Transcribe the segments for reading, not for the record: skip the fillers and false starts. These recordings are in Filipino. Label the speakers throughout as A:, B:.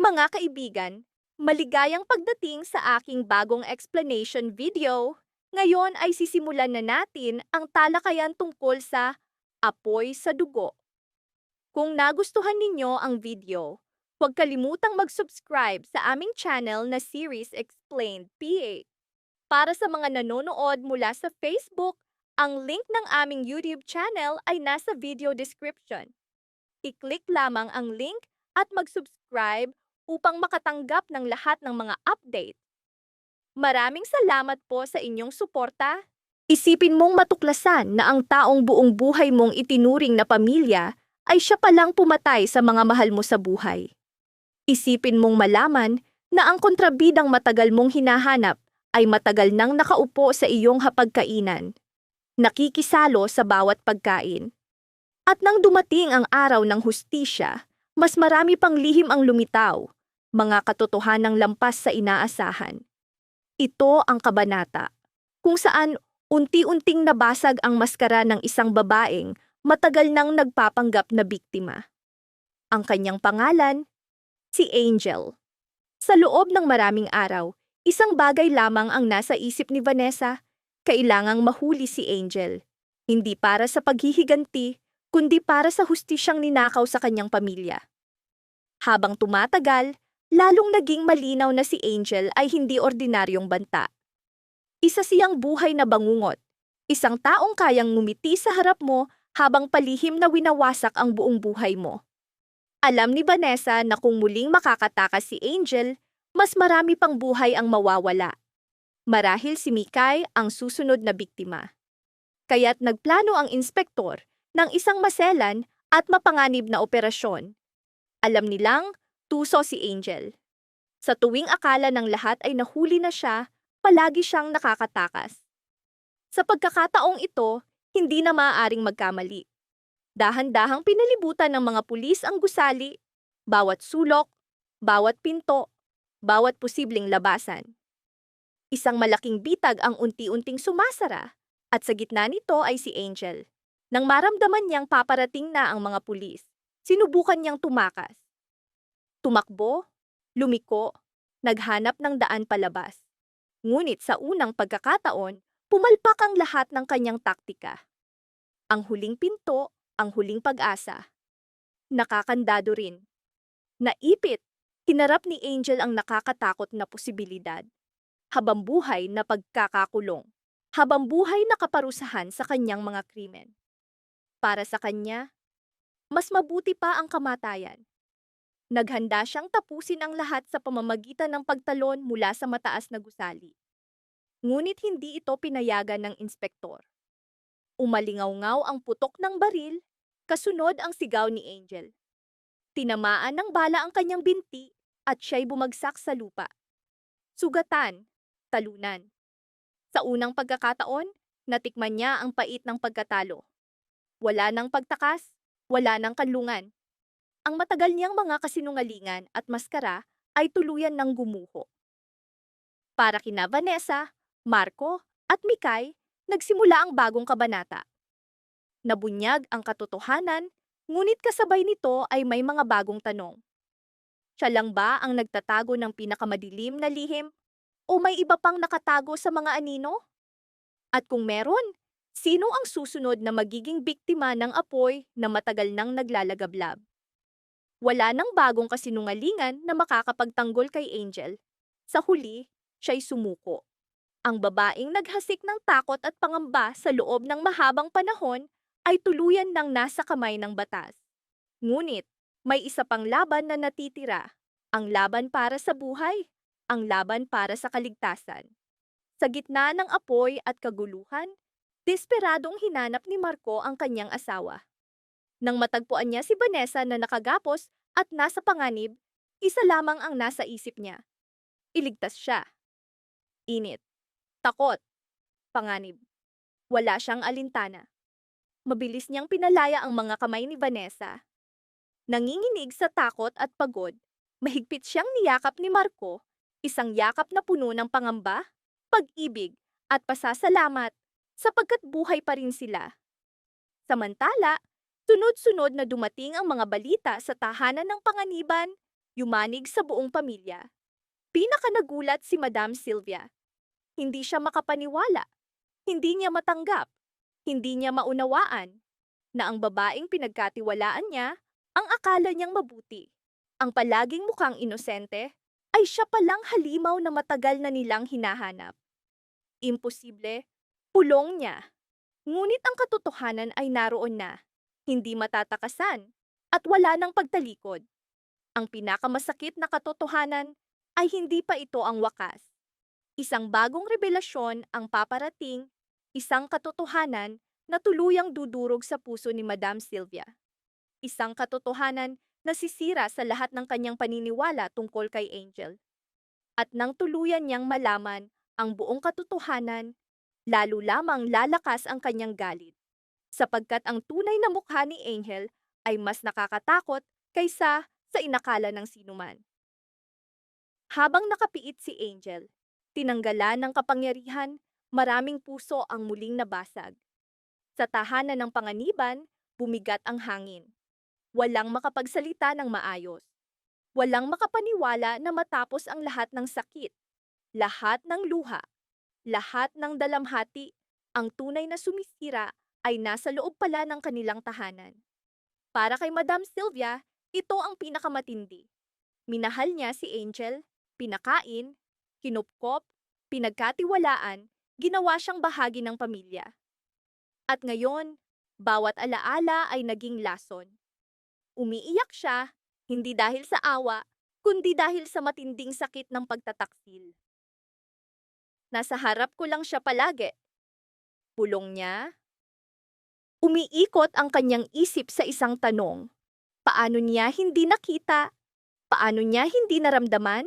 A: Mga kaibigan, maligayang pagdating sa aking bagong explanation video. Ngayon ay sisimulan na natin ang talakayan tungkol sa apoy sa dugo. Kung nagustuhan ninyo ang video, huwag kalimutang mag-subscribe sa aming channel na Series Explained PH. Para sa mga nanonood mula sa Facebook, ang link ng aming YouTube channel ay nasa video description. I-click lamang ang link at mag-subscribe upang makatanggap ng lahat ng mga update. Maraming salamat po sa inyong suporta. Isipin mong matuklasan na ang taong buong buhay mong itinuring na pamilya ay siya palang pumatay sa mga mahal mo sa buhay. Isipin mong malaman na ang kontrabidang matagal mong hinahanap ay matagal nang nakaupo sa iyong hapagkainan, nakikisalo sa bawat pagkain. At nang dumating ang araw ng hustisya, mas marami pang lihim ang lumitaw, mga katotohanang lampas sa inaasahan. Ito ang kabanata, kung saan unti-unting nabasag ang maskara ng isang babaeng matagal nang nagpapanggap na biktima. Ang kanyang pangalan, si Angel. Sa loob ng maraming araw, isang bagay lamang ang nasa isip ni Vanessa, kailangang mahuli si Angel. Hindi para sa paghihiganti, kundi para sa hustisyang ninakaw sa kanyang pamilya. Habang tumatagal, lalong naging malinaw na si Angel ay hindi ordinaryong banta. Isa siyang buhay na bangungot, isang taong kayang ngumiti sa harap mo habang palihim na winawasak ang buong buhay mo. Alam ni Vanessa na kung muling makakatakas si Angel, mas marami pang buhay ang mawawala. Marahil si Mikay ang susunod na biktima. Kaya't nagplano ang inspektor ng isang maselan at mapanganib na operasyon. Alam nilang tuso si Angel. Sa tuwing akala ng lahat ay nahuli na siya, palagi siyang nakakatakas. Sa pagkakataong ito, hindi na maaaring magkamali. Dahan-dahang pinalibutan ng mga pulis ang gusali, bawat sulok, bawat pinto, bawat posibleng labasan. Isang malaking bitag ang unti-unting sumasara, at sa gitna nito ay si Angel. Nang maramdaman niyang paparating na ang mga pulis, sinubukan niyang tumakas. Tumakbo, lumiko, naghanap ng daan palabas. Ngunit sa unang pagkakataon, pumalpak ang lahat ng kanyang taktika. Ang huling pinto, ang huling pag-asa. Nakakandado rin. Naipit, hinarap ni Angel ang nakakatakot na posibilidad. Habang buhay na pagkakakulong. Habang buhay na kaparusahan sa kanyang mga krimen. Para sa kanya, mas mabuti pa ang kamatayan. Naghanda siyang tapusin ang lahat sa pamamagitan ng pagtalon mula sa mataas na gusali. Ngunit hindi ito pinayagan ng inspektor. Umalingaw-ngaw ang putok ng baril, kasunod ang sigaw ni Angel. Tinamaan ng bala ang kanyang binti at siya'y bumagsak sa lupa. Sugatan, talunan. Sa unang pagkakataon, natikman niya ang pait ng pagkatalo. Wala nang pagtakas, wala nang kanlungan. Ang matagal niyang mga kasinungalingan at maskara ay tuluyan ng gumuho. Para kina Vanessa, Marco, at Mikay, nagsimula ang bagong kabanata. Nabunyag ang katotohanan, ngunit kasabay nito ay may mga bagong tanong. Siya lang ba ang nagtatago ng pinakamadilim na lihim? O may iba pang nakatago sa mga anino? At kung meron, sino ang susunod na magiging biktima ng apoy na matagal nang naglalagablab? Wala nang bagong kasinungalingan na makakapagtanggol kay Angel. Sa huli, siya'y sumuko. Ang babaeng naghasik ng takot at pangamba sa loob ng mahabang panahon ay tuluyan ng nasa kamay ng batas. Ngunit, may isa pang laban na natitira. Ang laban para sa buhay, ang laban para sa kaligtasan. Sa gitna ng apoy at kaguluhan, desperadong hinanap ni Marco ang kanyang asawa. Nang matagpuan niya si Vanessa na nakagapos at nasa panganib, isa lamang ang nasa isip niya. Iligtas siya. Init, takot, panganib. Wala siyang alintana. Mabilis niyang pinalaya ang mga kamay ni Vanessa. Nanginginig sa takot at pagod, mahigpit siyang niyakap ni Marco, isang yakap na puno ng pangamba, pag-ibig at pasasalamat sapagkat buhay pa rin sila. Samantala, sunod-sunod na dumating ang mga balita sa tahanan ng panganiban, Yumanig sa buong pamilya. Pinakanagulat si Madam Sylvia. Hindi siya makapaniwala. Hindi niya matanggap. Hindi niya maunawaan na ang babaeng pinagkatiwalaan niya, ang akala niyang mabuti, ang palaging mukhang inosente, ay siya palang halimaw na matagal na nilang hinahanap. Imposible, pulong niya. Ngunit ang katotohanan ay naroon na, hindi matatakasan, at wala nang pagtalikod. Ang pinakamasakit na katotohanan ay hindi pa ito ang wakas. Isang bagong revelasyon ang paparating, isang katotohanan na tuluyang dudurog sa puso ni Madam Sylvia. Isang katotohanan na sisira sa lahat ng kanyang paniniwala tungkol kay Angel. At nang tuluyan niyang malaman ang buong katotohanan, lalo lamang lalakas ang kanyang galit. Sapagkat ang tunay na mukha ni Angel ay mas nakakatakot kaysa sa inakala ng sinuman. Habang nakapiit si Angel, tinanggalan ng kapangyarihan, maraming puso ang muling nabasag. Sa tahanan ng panganiban, bumigat ang hangin. Walang makapagsalita ng maayos. Walang makapaniwala na matapos ang lahat ng sakit, lahat ng luha, lahat ng dalamhati, ang tunay na sumisira ay nasa loob pala ng kanilang tahanan. Para kay Madam Sylvia, ito ang pinakamatindi. Minahal niya si Angel, pinakain, kinupkop, pinagkatiwalaan, ginawa siyang bahagi ng pamilya. At ngayon, bawat alaala ay naging lason. Umiiyak siya, hindi dahil sa awa, kundi dahil sa matinding sakit ng pagtataksil. Nasa harap ko lang siya palagi. Pulong niya. Umiikot ang kanyang isip sa isang tanong. Paano niya hindi nakita? Paano niya hindi naramdaman?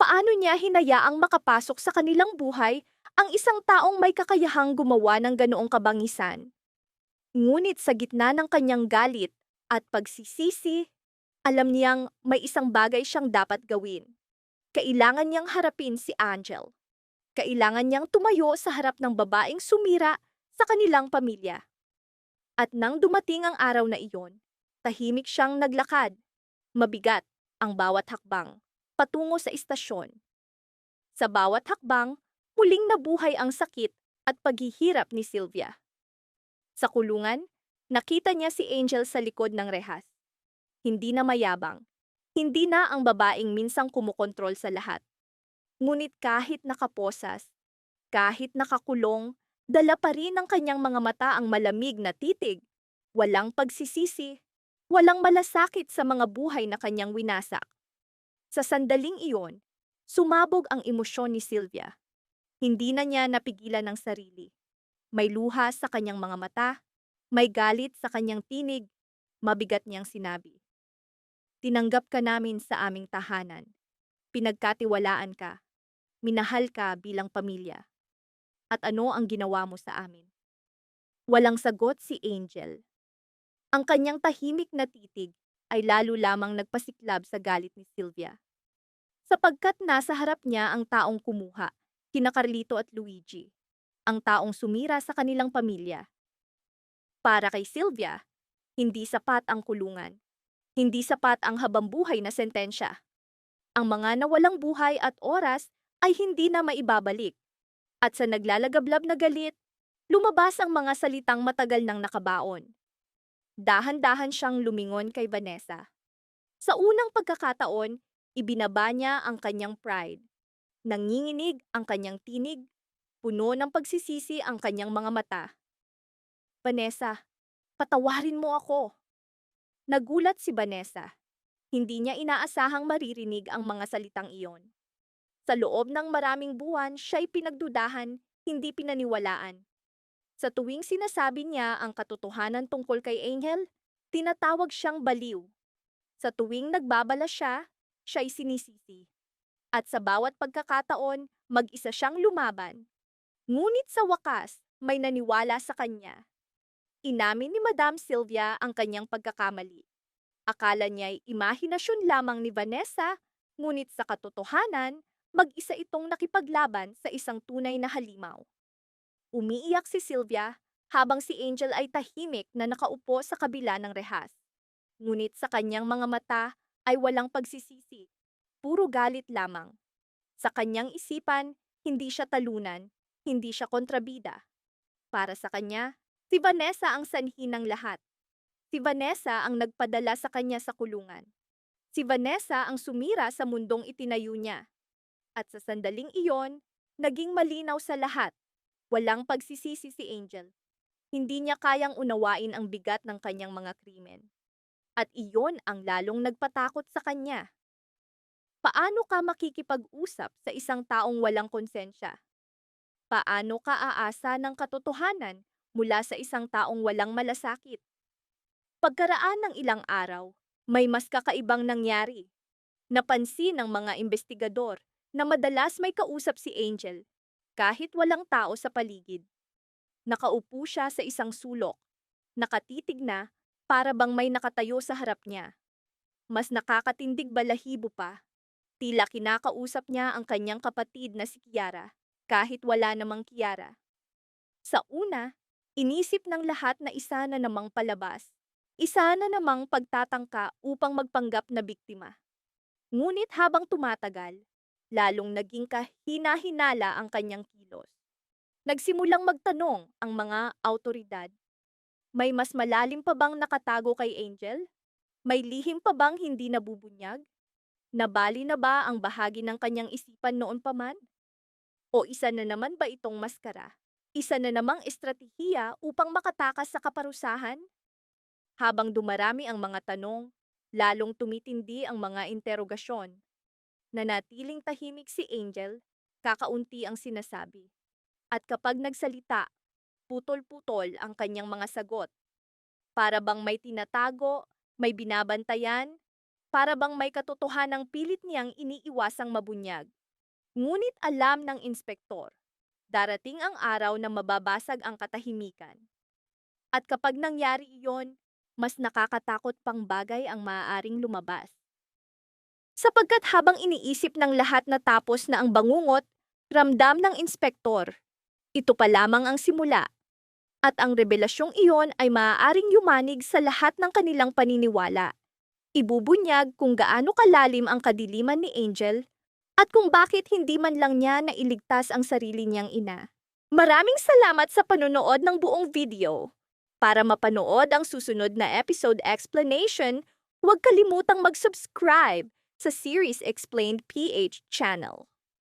A: Paano niya hinayaang makapasok sa kanilang buhay ang isang taong may kakayahang gumawa ng ganoong kabangisan? Ngunit sa gitna ng kanyang galit at pagsisisi, alam niyang may isang bagay siyang dapat gawin. Kailangan niyang harapin si Angel. Kailangan niyang tumayo sa harap ng babaeng sumira sa kanilang pamilya. At nang dumating ang araw na iyon, tahimik siyang naglakad. Mabigat ang bawat hakbang, patungo sa istasyon. Sa bawat hakbang, muling nabuhay ang sakit at paghihirap ni Sylvia. Sa kulungan, nakita niya si Angel sa likod ng rehas. Hindi na mayabang. Hindi na ang babaeng minsang kumukontrol sa lahat. Ngunit kahit nakaposas, kahit nakakulong, dala pa rin ng kanyang mga mata ang malamig na titig. Walang pagsisisi, walang malasakit sa mga buhay na kanyang winasak. Sa sandaling iyon, sumabog ang emosyon ni Sylvia. Hindi na niya napigilan ang sarili. May luha sa kanyang mga mata, may galit sa kanyang tinig, mabigat niyang sinabi. Tinanggap ka namin sa aming tahanan. Pinagkatiwalaan ka. Minahal ka bilang pamilya. At ano ang ginawa mo sa amin? Walang sagot si Angel. Ang kanyang tahimik na titig ay lalo lamang nagpasiklab sa galit ni Sylvia. Sapagkat nasa harap niya ang taong kumuha, kina Carlito at Luigi, ang taong sumira sa kanilang pamilya. Para kay Sylvia, hindi sapat ang kulungan. Hindi sapat ang habambuhay na sentensya. Ang mga nawalang buhay at oras ay hindi na maibabalik. At sa naglalagablab na galit, lumabas ang mga salitang matagal nang nakabaon. Dahan-dahan siyang lumingon kay Vanessa. Sa unang pagkakataon, ibinaba niya ang kanyang pride. Nanginginig ang kanyang tinig, puno ng pagsisisi ang kanyang mga mata. Vanessa, patawarin mo ako. Nagulat si Vanessa. Hindi niya inaasahang maririnig ang mga salitang iyon. Sa loob ng maraming buwan, siya'y pinagdudahan, hindi pinaniwalaan. Sa tuwing sinasabi niya ang katotohanan tungkol kay Angel, tinatawag siyang baliw. Sa tuwing nagbabala siya, siya'y sinisisi. At sa bawat pagkakataon, mag-isa siyang lumaban. Ngunit sa wakas, may naniwala sa kanya. Inamin ni Madam Sylvia ang kanyang pagkakamali. Akala niya'y imahinasyon lamang ni Vanessa, ngunit sa katotohanan, mag-isa itong nakipaglaban sa isang tunay na halimaw. Umiiyak si Sylvia habang si Angel ay tahimik na nakaupo sa kabila ng rehas. Ngunit sa kanyang mga mata, ay walang pagsisisi, puro galit lamang. Sa kanyang isipan, hindi siya talunan, hindi siya kontrabida. Para sa kanya, si Vanessa ang sanhi ng lahat. Si Vanessa ang nagpadala sa kanya sa kulungan. Si Vanessa ang sumira sa mundong itinayo niya. At sa sandaling iyon, naging malinaw sa lahat. Walang pagsisisi si Angel. Hindi niya kayang unawain ang bigat ng kanyang mga krimen. At iyon ang lalong nagpatakot sa kanya. Paano ka makikipag-usap sa isang taong walang konsensya? Paano ka aasa ng katotohanan mula sa isang taong walang malasakit? Pagkaraan ng ilang araw, may mas kakaibang nangyari. Napansin ng mga investigador na madalas may kausap si Angel kahit walang tao sa paligid. Nakaupo siya sa isang sulok, nakatitig na para bang may nakatayo sa harap niya. Mas nakakatindig balahibo pa, tila kinakausap niya ang kanyang kapatid na si Kiara kahit wala namang Kiara. Sa una, inisip ng lahat na isa na namang palabas, isa na namang pagtatangka upang magpanggap na biktima. Ngunit habang tumatagal, lalong naging kahina-hinala ang kanyang kilos. Nagsimulang magtanong ang mga autoridad. May mas malalim pa bang nakatago kay Angel? May lihim pa bang hindi nabubunyag? Nabali na ba ang bahagi ng kanyang isipan noon pa man? O isa na naman ba itong maskara? Isa na namang estratehiya upang makatakas sa kaparusahan? Habang dumarami ang mga tanong, lalong tumitindi ang mga interogasyon. Nanatiling tahimik si Angel, kakaunti ang sinasabi. At kapag nagsalita, putol-putol ang kanyang mga sagot. Para bang may tinatago, may binabantayan, para bang may katotohanang pilit niyang iniiwasang mabunyag. Ngunit alam ng inspektor, darating ang araw na mababasag ang katahimikan. At kapag nangyari iyon, mas nakakatakot pang bagay ang maaaring lumabas. Sapagkat habang iniisip ng lahat na tapos na ang bangungot, ramdam ng inspektor, ito pa lamang ang simula. At ang revelasyong iyon ay maaaring yumanig sa lahat ng kanilang paniniwala. Ibubunyag kung gaano kalalim ang kadiliman ni Angel at kung bakit hindi man lang niya nailigtas ang sarili niyang ina. Maraming salamat sa panonood ng buong video. Para mapanood ang susunod na episode explanation, huwag kalimutang mag-subscribe sa Series Explained PH channel.